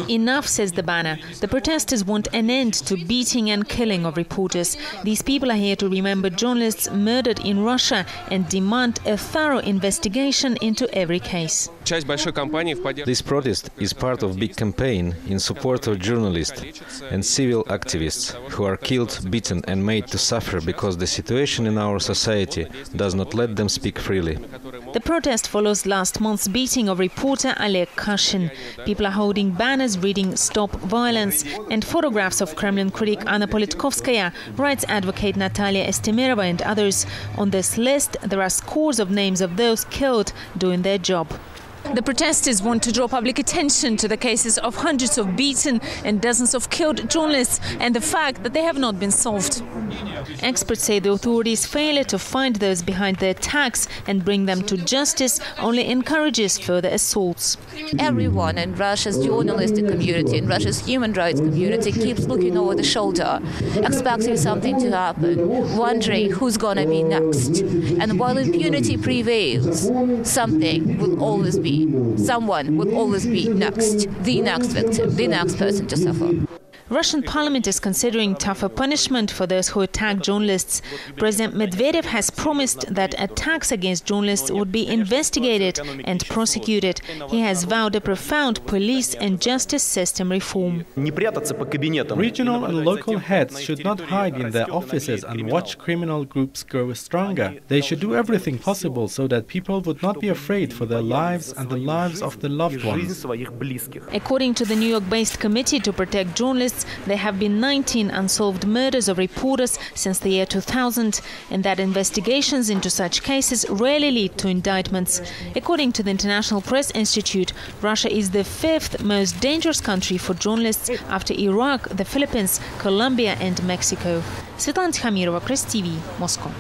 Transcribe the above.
Enough, says the banner. The protesters want an end to beating and killing of reporters. These people are here to remember journalists murdered in Russia and demand a thorough investigation into every case. This protest is part of a big campaign in support of journalists and civil activists who are killed, beaten and made to suffer because the situation in our society does not let them speak freely. The protest follows last month's beating of reporter Oleg Kashin. People are holding banners reading "Stop Violence" and photographs of Kremlin critic Anna Politkovskaya, rights advocate Natalia Estemirova and others. On this list, there are scores of names of those killed doing their job. The protesters want to draw public attention to the cases of hundreds of beaten and dozens of killed journalists and the fact that they have not been solved. Experts say the authorities' failure to find those behind the attacks and bring them to justice only encourages further assaults. Everyone in Russia's journalistic community, in Russia's human rights community, keeps looking over the shoulder, expecting something to happen, wondering who's going to be next. And while impunity prevails, something will always be. Someone will always be next, the next victim, the next person to suffer. Russian parliament is considering tougher punishment for those who attack journalists. President Medvedev has promised that attacks against journalists would be investigated and prosecuted. He has vowed a profound police and justice system reform. Regional and local heads should not hide in their offices and watch criminal groups grow stronger. They should do everything possible so that people would not be afraid for their lives and the lives of their loved ones. According to the New York-based Committee to Protect Journalists, there have been 19 unsolved murders of reporters since the year 2000, and that investigations into such cases rarely lead to indictments. According to the International Press Institute, Russia is the 5th most dangerous country for journalists after Iraq, the Philippines, Colombia and Mexico. Svetlana Tikhamirova, Press TV, Moscow.